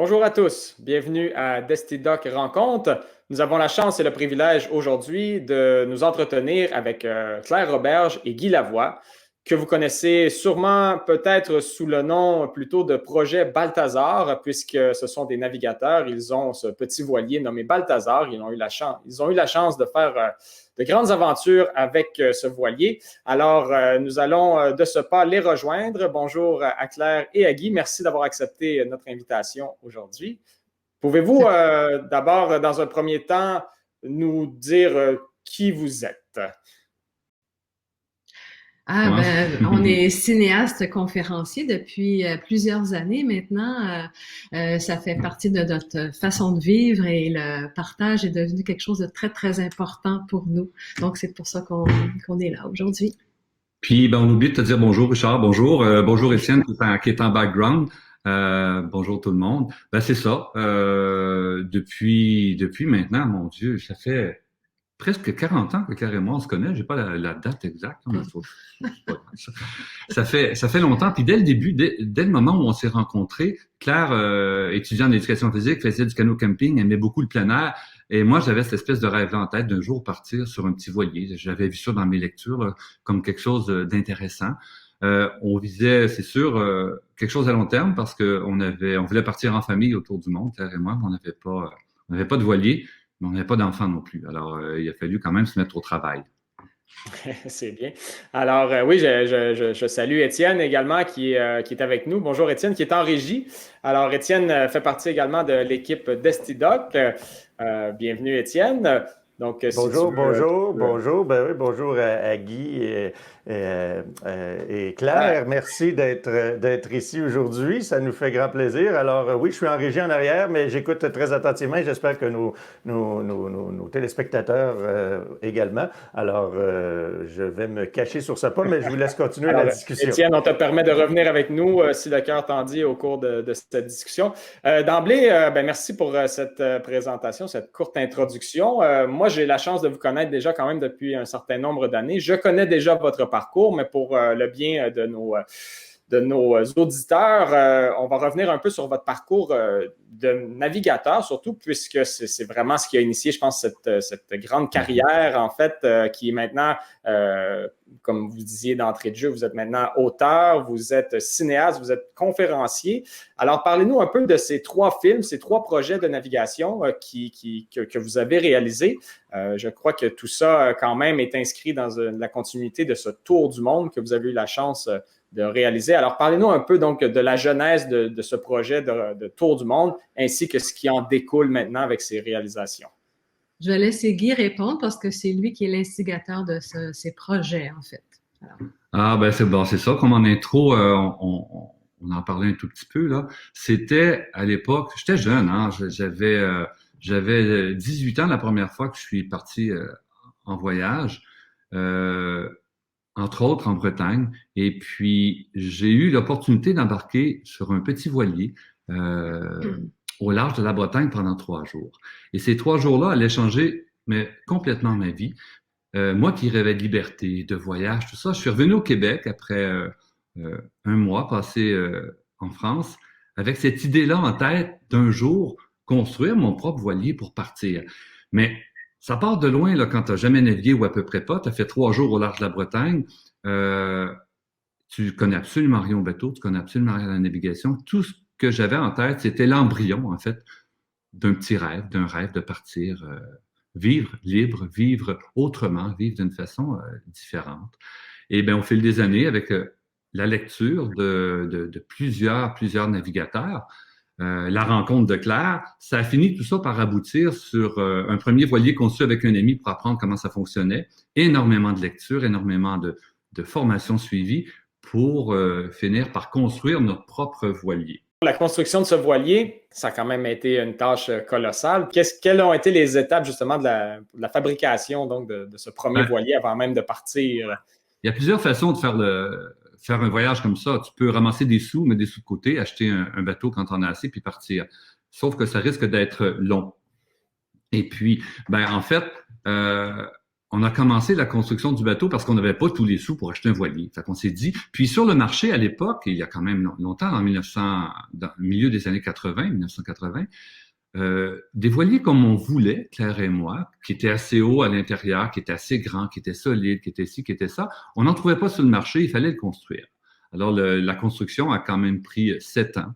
Bonjour à tous, bienvenue à Destidoc Rencontre. Nous avons la chance et le privilège aujourd'hui de nous entretenir avec Claire Roberge et Guy Lavoie, que vous connaissez sûrement peut-être sous le nom plutôt de projet Balthazar, puisque ce sont des navigateurs. Ils ont ce petit voilier nommé Balthazar. Ils ont eu la chance de faire de grandes aventures avec ce voilier. Alors, nous allons de ce pas les rejoindre. Bonjour à Claire et à Guy. Merci d'avoir accepté notre invitation aujourd'hui. Pouvez-vous d'abord, dans un premier temps, nous dire qui vous êtes? On est cinéaste conférencier depuis plusieurs années maintenant. Ça fait partie de notre façon de vivre et le partage est devenu quelque chose de très, très important pour nous. Donc, c'est pour ça qu'on est là aujourd'hui. Puis, on oublie de te dire bonjour, Richard. Bonjour. Bonjour, Étienne, qui est en background. Bonjour tout le monde. C'est ça. Depuis maintenant, mon Dieu, ça fait presque 40 ans que carrément on se connaît. J'ai pas la date exacte. Ça fait longtemps. Puis dès le début, dès le moment où on s'est rencontrés, Claire, étudiante d'éducation physique, faisait du canot camping, aimait beaucoup le plein air. Et moi, j'avais cette espèce de rêve-là en tête d'un jour partir sur un petit voilier. J'avais vu ça dans mes lectures là, comme quelque chose d'intéressant. On visait, c'est sûr, quelque chose à long terme parce que on voulait partir en famille autour du monde, Claire et moi, mais on n'avait pas de voilier, mais on n'avait pas d'enfants non plus. Alors, il a fallu quand même se mettre au travail. C'est bien. Alors, oui, je salue Étienne également qui est avec nous. Bonjour Étienne, qui est en régie. Alors, Étienne fait partie également de l'équipe Destidoc. Bienvenue Étienne. Donc, bonjour, bonjour. Ben oui, bonjour à Guy et Claire. Merci d'être ici aujourd'hui. Ça nous fait grand plaisir. Alors, oui, je suis en régie en arrière, mais j'écoute très attentivement et j'espère que nos téléspectateurs également. Alors, je vais me cacher sur ce pas, mais je vous laisse continuer la discussion. Étienne, on te permet de revenir avec nous si le cœur t'en dit au cours de cette discussion. D'emblée, merci pour cette présentation, cette courte introduction. Moi, j'ai la chance de vous connaître déjà quand même depuis un certain nombre d'années. Je connais déjà votre parcours, mais pour le bien de nos auditeurs, on va revenir un peu sur votre parcours de navigateur, surtout puisque c'est vraiment ce qui a initié, je pense, cette grande carrière, en fait, qui est maintenant, comme vous disiez d'entrée de jeu, vous êtes maintenant auteur, vous êtes cinéaste, vous êtes conférencier. Alors, parlez-nous un peu de ces trois films, ces trois projets de navigation que vous avez réalisés. Je crois que tout ça, quand même, est inscrit dans la continuité de ce tour du monde que vous avez eu la chance de réaliser. Alors, parlez-nous un peu donc de la genèse de ce projet de Tour du monde, ainsi que ce qui en découle maintenant avec ces réalisations. Je vais laisser Guy répondre parce que c'est lui qui est l'instigateur de ces projets, en fait. Alors. C'est bon, c'est ça. Comme en intro, on en parlait un tout petit peu, là. C'était à l'époque, j'étais jeune, hein, j'avais 18 ans la première fois que je suis parti en voyage. Entre autres en Bretagne. Et puis, j'ai eu l'opportunité d'embarquer sur un petit voilier au large de la Bretagne pendant 3 jours. Et ces 3 jours-là allaient changer complètement ma vie. Moi qui rêvais de liberté, de voyage, tout ça, je suis revenu au Québec après un mois passé en France avec cette idée-là en tête d'un jour construire mon propre voilier pour partir. Mais ça part de loin là, quand tu n'as jamais navigué ou à peu près pas. Tu as fait 3 jours au large de la Bretagne. Tu connais absolument rien au bateau, tu connais absolument rien à la navigation. Tout ce que j'avais en tête, c'était l'embryon, en fait, d'un rêve de partir, vivre libre, vivre autrement, vivre d'une façon différente. Et bien, au fil des années, avec la lecture de plusieurs navigateurs, la rencontre de Claire, ça a fini tout ça par aboutir sur un premier voilier conçu avec un ami pour apprendre comment ça fonctionnait. Énormément de lectures, énormément de formation suivie pour finir par construire notre propre voilier. La construction de ce voilier, ça a quand même été une tâche colossale. Quelles ont été les étapes justement de la fabrication donc, de ce premier voilier avant même de partir? Il y a plusieurs façons de faire un voyage comme ça. Tu peux ramasser des sous, mettre des sous de côté, acheter un bateau quand on a assez, puis partir. Sauf que ça risque d'être long. Et puis, en fait, on a commencé la construction du bateau parce qu'on n'avait pas tous les sous pour acheter un voilier. Fait qu'on s'est dit, puis sur le marché à l'époque, il y a quand même longtemps, dans le milieu des années 1980, des voiliers comme on voulait, Claire et moi, qui étaient assez hauts à l'intérieur, qui étaient assez grands, qui étaient solides, qui étaient ci, qui étaient ça, on n'en trouvait pas sur le marché, il fallait le construire. Alors, la construction a quand même pris 7 ans.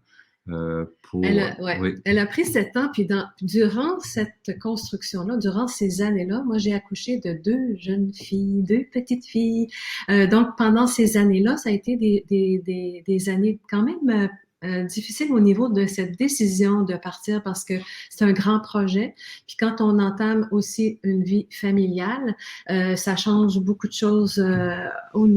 Elle a pris 7 ans, puis durant cette construction-là, durant ces années-là, moi j'ai accouché de 2 jeunes filles, 2 petites filles. Donc pendant ces années-là, ça a été des années quand même difficiles au niveau de cette décision de partir parce que c'est un grand projet. Puis quand on entame aussi une vie familiale, ça change beaucoup de choses dans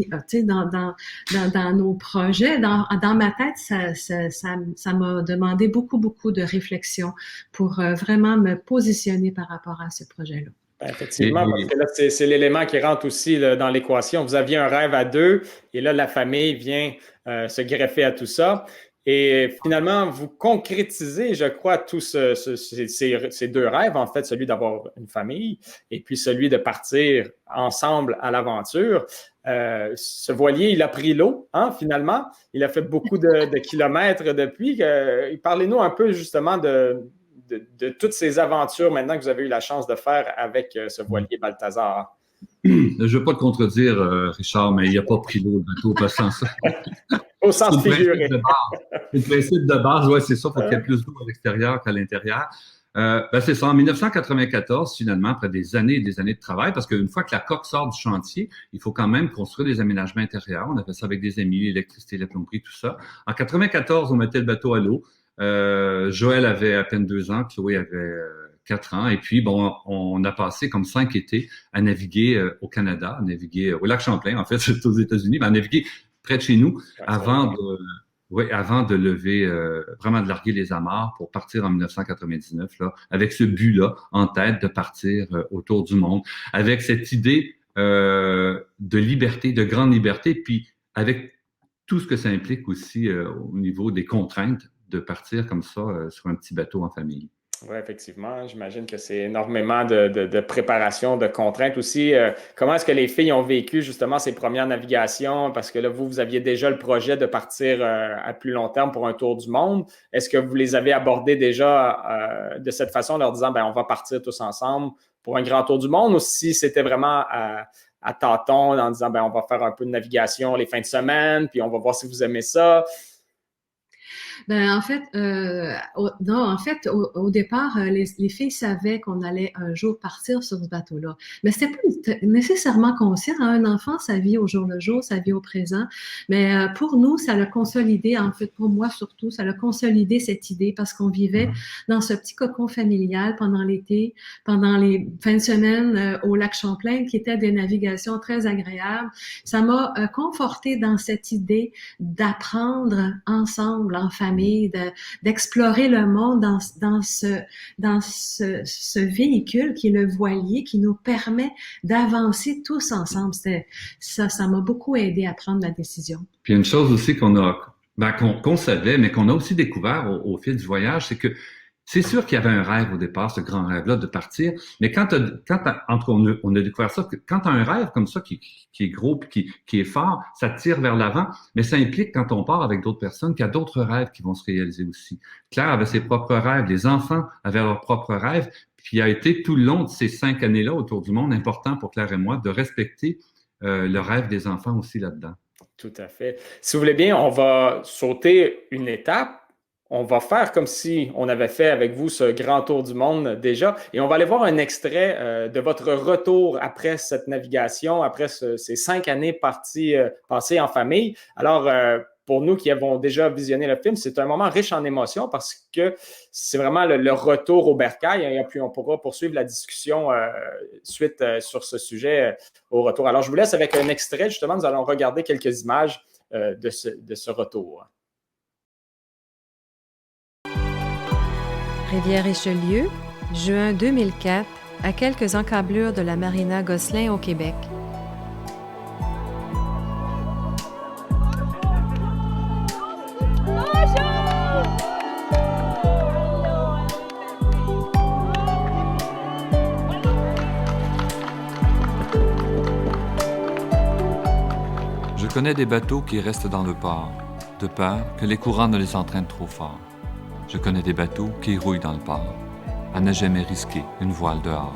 nos projets. Dans ma tête, ça m'a demandé beaucoup de réflexion pour vraiment me positionner par rapport à ce projet-là. Effectivement, parce que là, c'est l'élément qui rentre aussi là, dans l'équation. Vous aviez un rêve à 2 et là, la famille vient se greffer à tout ça. Et finalement, vous concrétisez, je crois, tous ces 2 rêves, en fait, celui d'avoir une famille et puis celui de partir ensemble à l'aventure. Ce voilier, il a pris l'eau, hein, finalement. Il a fait beaucoup de kilomètres depuis. Parlez-nous un peu justement de toutes ces aventures maintenant que vous avez eu la chance de faire avec ce voilier Balthazar. Je ne veux pas te contredire, Richard, mais il n'a pas pris l'eau, le bateau, pas sans ça. Au sens figuré. C'est le principe de base, oui, c'est ça, il faut qu'il y ait plus d'eau à l'extérieur qu'à l'intérieur. C'est ça, en 1994, finalement, après des années et des années de travail, parce qu'une fois que la coque sort du chantier, il faut quand même construire des aménagements intérieurs. On a fait ça avec des amis, l'électricité, la plomberie, tout ça. En 1994, on mettait le bateau à l'eau. Joël avait à peine 2 ans, Chloé avait 4 ans. Et puis, bon, on a passé comme 5 étés à naviguer au Canada, à naviguer au lac Champlain, en fait, c'est aux États-Unis, mais à naviguer près de chez nous avant de lever, vraiment de larguer les amarres pour partir en 1999, là, avec ce but-là en tête de partir autour du monde, avec cette idée de liberté, de grande liberté, puis avec tout ce que ça implique aussi au niveau des contraintes de partir comme ça sur un petit bateau en famille. Oui, effectivement. J'imagine que c'est énormément de préparation, de contraintes aussi. Comment est-ce que les filles ont vécu justement ces premières navigations? Parce que là, vous aviez déjà le projet de partir à plus long terme pour un tour du monde. Est-ce que vous les avez abordées déjà de cette façon, leur disant, on va partir tous ensemble pour un grand tour du monde, ou si c'était vraiment à tâtons en disant, on va faire un peu de navigation les fins de semaine, puis on va voir si vous aimez ça? En fait, au départ, les filles savaient qu'on allait un jour partir sur ce bateau-là. Mais c'était pas nécessairement conscient. Hein? Un enfant, ça vit au jour le jour, ça vit au présent. Mais pour nous, ça l'a consolidé. En fait, pour moi surtout, ça l'a consolidé cette idée parce qu'on vivait dans ce petit cocon familial pendant l'été, pendant les fins de semaine au lac Champlain, qui étaient des navigations très agréables. Ça m'a conforté dans cette idée d'apprendre ensemble, en famille, d'explorer le monde dans ce véhicule qui est le voilier qui nous permet d'avancer tous ensemble. Ça m'a beaucoup aidé à prendre la décision. Puis une chose aussi qu'on savait, mais qu'on a aussi découvert au fil du voyage, c'est que c'est sûr qu'il y avait un rêve au départ, ce grand rêve-là de partir, mais on a découvert ça, que quand tu as un rêve comme ça qui est gros puis qui est fort, ça te tire vers l'avant, mais ça implique quand on part avec d'autres personnes qu'il y a d'autres rêves qui vont se réaliser aussi. Claire avait ses propres rêves, les enfants avaient leurs propres rêves, puis il a été tout le long de ces 5 années-là autour du monde important pour Claire et moi de respecter le rêve des enfants aussi là-dedans. Tout à fait. Si vous voulez bien, on va sauter une étape. On va faire comme si on avait fait avec vous ce grand tour du monde déjà et on va aller voir un extrait de votre retour après cette navigation, après ces 5 années passées en famille. Alors, pour nous qui avons déjà visionné le film, c'est un moment riche en émotions parce que c'est vraiment le retour au bercail et puis on pourra poursuivre la discussion suite sur ce sujet au retour. Alors, je vous laisse avec un extrait. Justement, nous allons regarder quelques images de ce retour. Rivière-Richelieu, juin 2004, à quelques encablures de la marina Gosselin au Québec. connais des bateaux qui restent dans le port, de peur que les courants ne les entraînent trop fort. Je connais des bateaux qui rouillent dans le port, à ne jamais risquer une voile dehors.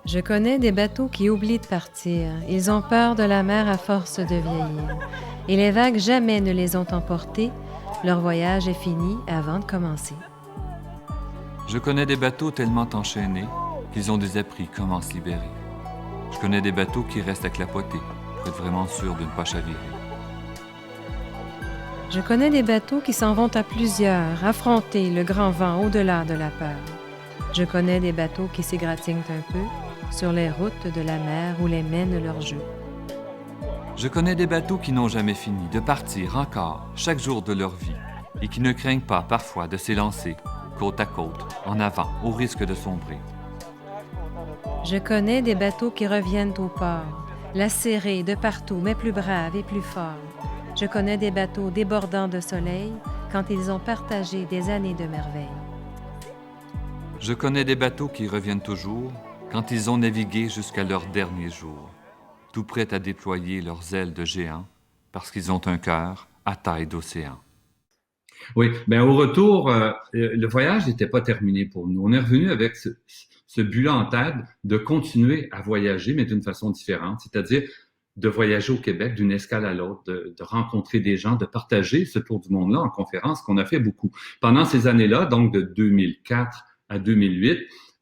Je connais des bateaux qui oublient de partir. Ils ont peur de la mer à force de vieillir. Et les vagues jamais ne les ont emportés. Leur voyage est fini avant de commencer. Je connais des bateaux tellement enchaînés qu'ils ont désappris comment se libérer. Je connais des bateaux qui restent à clapoter pour être vraiment sûrs de ne pas chavirer. Je connais des bateaux qui s'en vont à plusieurs, affronter le grand vent au-delà de la peur. Je connais des bateaux qui s'égratignent un peu sur les routes de la mer où les mène leur jeu. Je connais des bateaux qui n'ont jamais fini de partir encore chaque jour de leur vie et qui ne craignent pas parfois de s'élancer côte à côte, en avant, au risque de sombrer. Je connais des bateaux qui reviennent au port, lacérés de partout, mais plus braves et plus forts. Je connais des bateaux débordant de soleil quand ils ont partagé des années de merveilles. Je connais des bateaux qui reviennent toujours quand ils ont navigué jusqu'à leur dernier jour, tout prêts à déployer leurs ailes de géants parce qu'ils ont un cœur à taille d'océan. Oui, bien au retour, le voyage n'était pas terminé pour nous. On est revenu avec ce but-là en tête de continuer à voyager, mais d'une façon différente, c'est-à-dire de voyager au Québec d'une escale à l'autre, de rencontrer des gens, de partager ce tour du monde-là en conférence qu'on a fait beaucoup. Pendant ces années-là, donc de 2004 à 2008,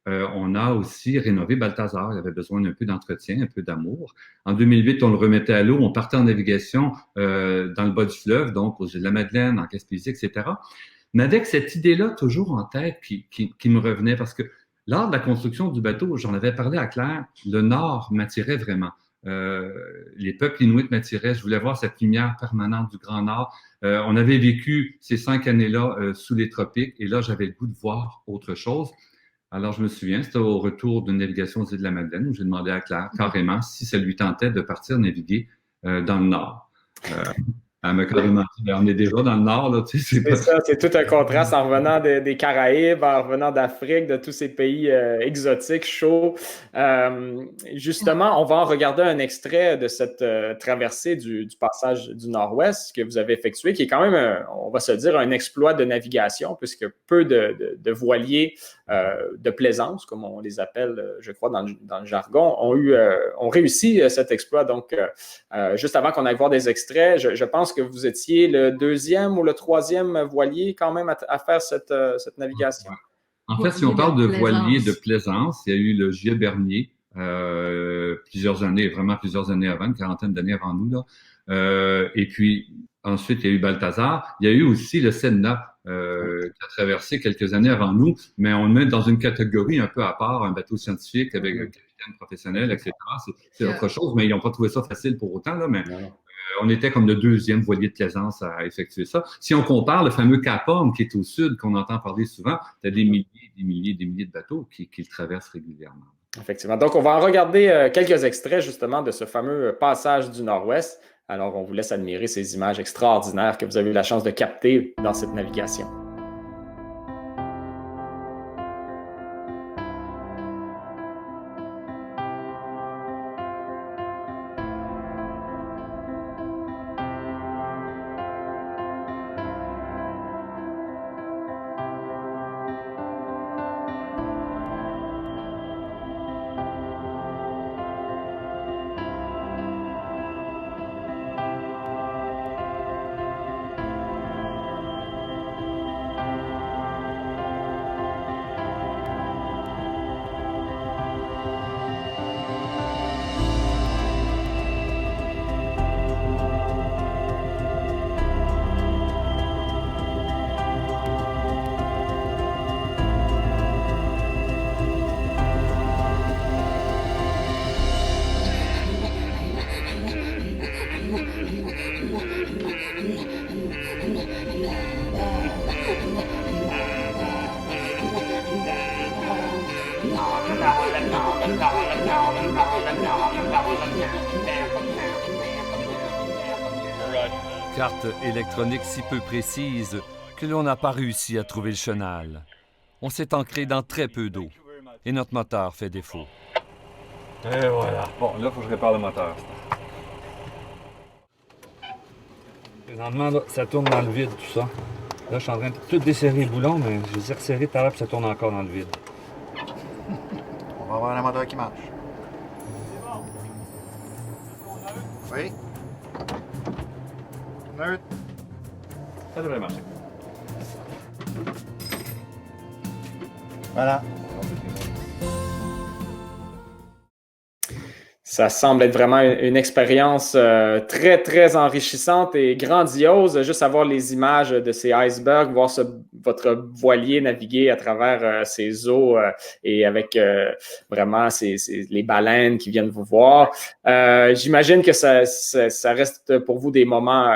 on a aussi rénové Balthazar. Il avait besoin d'un peu d'entretien, un peu d'amour. En 2008, on le remettait à l'eau. On partait en navigation dans le bas du fleuve, donc aux îles de la Madeleine, en Gaspésie, etc. Mais avec cette idée-là toujours en tête qui me revenait, parce que lors de la construction du bateau, j'en avais parlé à Claire, le Nord m'attirait vraiment. Les peuples inuits m'attiraient. Je voulais voir cette lumière permanente du Grand Nord. On avait vécu ces 5 années-là sous les tropiques, et là, j'avais le goût de voir autre chose. Alors, je me souviens, c'était au retour d'une navigation aux îles de la Madeleine où j'ai demandé à Claire carrément si ça lui tentait de partir naviguer dans le Nord. Elle m'a carrément dit, ben, on est déjà dans le Nord, là, tu sais, C'est ça, c'est tout un contraste en revenant des Caraïbes, en revenant d'Afrique, de tous ces pays exotiques, chauds. Justement, on va en regarder un extrait de cette traversée du passage du Nord-Ouest que vous avez effectué, qui est quand même, on va se dire, un exploit de navigation, puisque peu de voiliers de plaisance, comme on les appelle, je crois, dans le jargon, ont réussi cet exploit. Donc, juste avant qu'on aille voir des extraits, je pense que vous étiez le 2e ou le 3e voilier quand même à faire cette navigation. En fait, si on parle de voilier de plaisance, il y a eu le J.E. Bernier, plusieurs années avant, une quarantaine d'années avant nous, là. Et puis, ensuite, il y a eu Balthazar. Il y a eu aussi le Sedna, qui a traversé quelques années avant nous, mais on le met dans une catégorie un peu à part, un bateau scientifique avec un capitaine professionnel, etc. C'est autre chose, mais ils n'ont pas trouvé ça facile pour autant, là, mais on était comme le 2e voilier de plaisance à effectuer ça. Si on compare le fameux Cap Horn qui est au sud, qu'on entend parler souvent, il y a des milliers de bateaux qui le traversent régulièrement. Effectivement. Donc, on va en regarder quelques extraits justement de ce fameux passage du Nord-Ouest. Alors, on vous laisse admirer ces images extraordinaires que vous avez eu la chance de capter dans cette navigation. Carte électronique si peu précise que l'on n'a pas réussi à trouver le chenal. On s'est ancré dans très peu d'eau et notre moteur fait défaut. Et voilà. Bon, là, il faut que je répare le moteur. Présentement, là, ça tourne dans le vide, tout ça. Là, je suis en train de tout desserrer le boulon, mais je les ai resserrés tout à l'heure, puis ça tourne encore dans le vide. On va avoir un moteur qui marche. Oui. Neutre. Ça devrait marcher. Voilà. Ça semble être vraiment une expérience très, très enrichissante et grandiose. Juste à voir les images de ces icebergs, voir votre voilier naviguer à travers ces eaux et avec vraiment les baleines qui viennent vous voir. J'imagine que ça reste pour vous des moments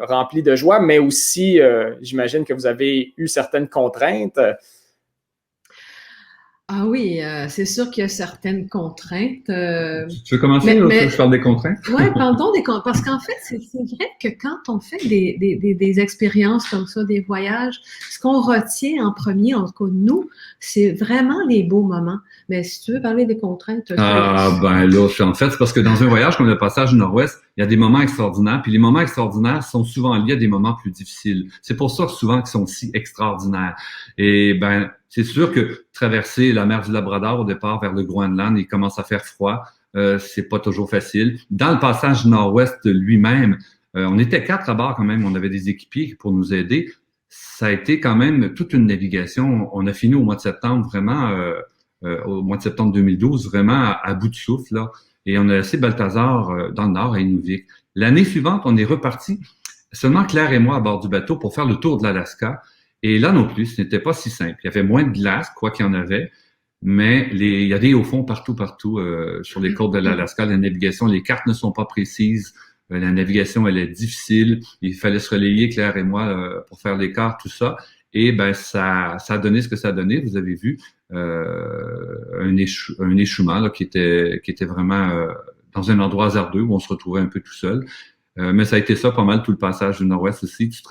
remplis de joie, mais aussi, j'imagine que vous avez eu certaines contraintes. Ah oui, c'est sûr qu'il y a certaines contraintes. Tu veux commencer ou je parle des contraintes? Oui, pardon, parce qu'en fait, c'est vrai que quand on fait des expériences comme ça, des voyages, ce qu'on retient en premier, en tout cas nous, c'est vraiment les beaux moments. Mais si tu veux parler des contraintes... Ben là, en fait, c'est parce que dans un voyage comme le passage du Nord-Ouest, il y a des moments extraordinaires, puis les moments extraordinaires sont souvent liés à des moments plus difficiles. C'est pour ça que souvent qu'ils sont si extraordinaires. Et ben, c'est sûr que traverser la mer du Labrador au départ vers le Groenland, il commence à faire froid. C'est pas toujours facile. Dans le passage du Nord-Ouest lui-même, on était 4 à bord quand même. On avait des équipiers pour nous aider. Ça a été quand même toute une navigation. On a fini au mois de septembre, vraiment, au mois de septembre 2012, vraiment à bout de souffle, là. Et on a laissé Balthazar dans le nord à Inuvik. L'année suivante, on est reparti, seulement Claire et moi à bord du bateau pour faire le tour de l'Alaska. Et là non plus, ce n'était pas si simple. Il y avait moins de glace, quoi qu'il y en avait, mais il y a des hauts fonds partout sur les côtes de l'Alaska. La navigation, les cartes ne sont pas précises. La navigation, elle est difficile. Il fallait se relayer, Claire et moi, pour faire les cartes, tout ça. Et ben ça a donné ce que ça a donné. Vous avez vu un échouement là, qui était vraiment dans un endroit hasardeux où on se retrouvait un peu tout seul. Mais ça a été ça pas mal tout le passage du Nord-Ouest aussi. Tu te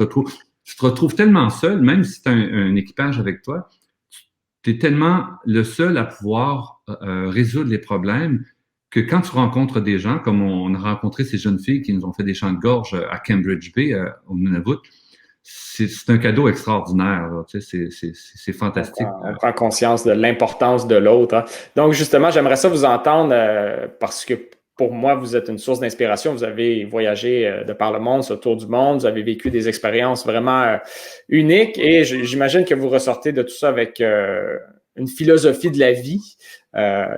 retrouves tellement seul, même si tu as un équipage avec toi, tu es tellement le seul à pouvoir résoudre les problèmes que quand tu rencontres des gens, comme on a rencontré ces jeunes filles qui nous ont fait des chants de gorge à Cambridge Bay, au Nunavut, c'est un cadeau extraordinaire. Là, tu sais, c'est fantastique. On prend conscience de l'importance de l'autre. Hein. Donc, justement, j'aimerais ça vous entendre parce que pour moi, vous êtes une source d'inspiration. Vous avez voyagé de par le monde, sur le tour du monde. Vous avez vécu des expériences vraiment uniques et j'imagine que vous ressortez de tout ça avec une philosophie de la vie.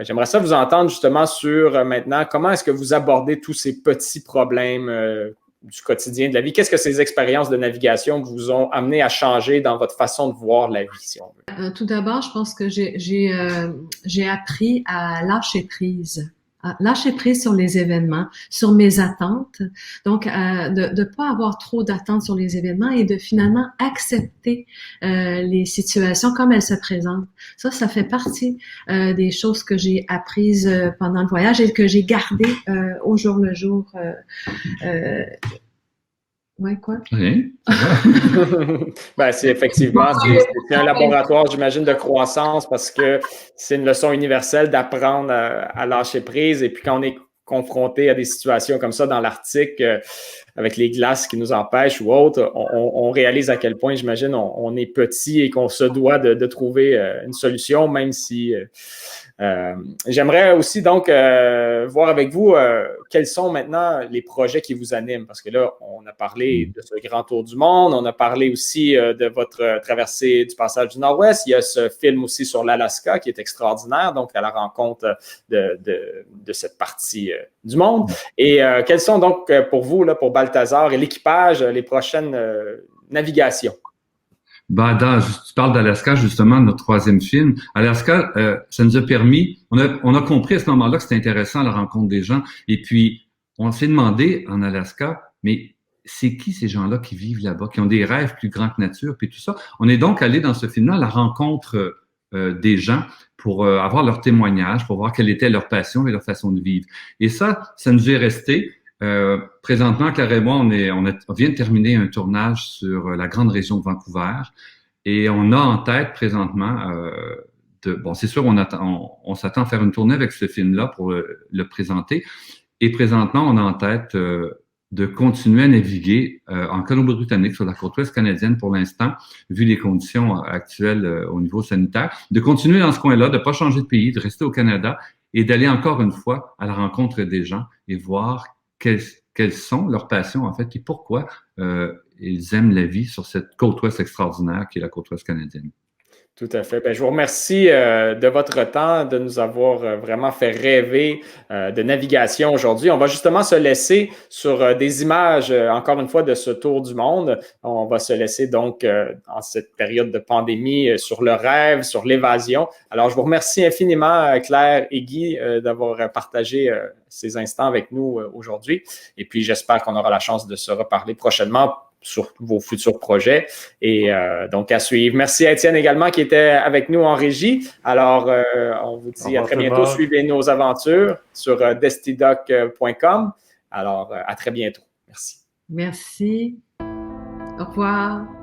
J'aimerais ça vous entendre justement sur maintenant comment est-ce que vous abordez tous ces petits problèmes du quotidien de la vie. Qu'est-ce que ces expériences de navigation vous ont amené à changer dans votre façon de voir la vie, si on veut? Tout d'abord, je pense que j'ai appris à lâcher prise. Lâcher prise sur les événements, sur mes attentes. Donc, de pas avoir trop d'attentes sur les événements et de finalement accepter les situations comme elles se présentent. Ça fait partie des choses que j'ai apprises pendant le voyage et que j'ai gardées au jour le jour. Ouais, quoi? Rien. Ben, c'est effectivement, c'est un laboratoire, j'imagine, de croissance parce que c'est une leçon universelle d'apprendre à lâcher prise. Et puis quand on est confronté à des situations comme ça dans l'Arctique, avec les glaces qui nous empêchent ou autres, on réalise à quel point, j'imagine, on est petit et qu'on se doit de trouver une solution, même si... j'aimerais aussi donc voir avec vous quels sont maintenant les projets qui vous animent, parce que là, on a parlé de ce grand tour du monde, on a parlé aussi de votre traversée du passage du Nord-Ouest, il y a ce film aussi sur l'Alaska qui est extraordinaire, donc à la rencontre de cette partie du monde. Et quels sont donc pour vous, là, pour Balthazar et l'équipage, les prochaines navigations? Ben, tu parles d'Alaska, justement, notre troisième film. Alaska, ça nous a permis, on a compris à ce moment-là que c'était intéressant la rencontre des gens. Et puis, on s'est demandé en Alaska, mais c'est qui ces gens-là qui vivent là-bas, qui ont des rêves plus grands que nature, puis tout ça. On est donc allé dans ce film-là à la rencontre des gens pour avoir leur témoignage, pour voir quelle était leur passion et leur façon de vivre. Et ça nous est resté. Présentement, Claire et moi, on vient de terminer un tournage sur la grande région de Vancouver et on a en tête présentement, bon, c'est sûr, on s'attend à faire une tournée avec ce film-là pour le présenter. Et présentement, on a en tête de continuer à naviguer en Colombie-Britannique sur la côte ouest canadienne pour l'instant, vu les conditions actuelles au niveau sanitaire, de continuer dans ce coin-là, de ne pas changer de pays, de rester au Canada et d'aller encore une fois à la rencontre des gens et voir quelles sont leurs passions en fait et pourquoi ils aiment la vie sur cette côte ouest extraordinaire qui est la côte ouest canadienne. Tout à fait. Je vous remercie de votre temps, de nous avoir vraiment fait rêver de navigation aujourd'hui. On va justement se laisser sur des images, encore une fois, de ce tour du monde. On va se laisser donc, en cette période de pandémie, sur le rêve, sur l'évasion. Alors, je vous remercie infiniment, Claire et Guy, d'avoir partagé ces instants avec nous aujourd'hui. Et puis, j'espère qu'on aura la chance de se reparler prochainement sur vos futurs projets. Et donc, à suivre. Merci à Étienne également qui était avec nous en régie. Alors, on vous dit à très bientôt. Suivez nos aventures sur destidoc.com. Alors, à très bientôt. Merci. Merci. Au revoir.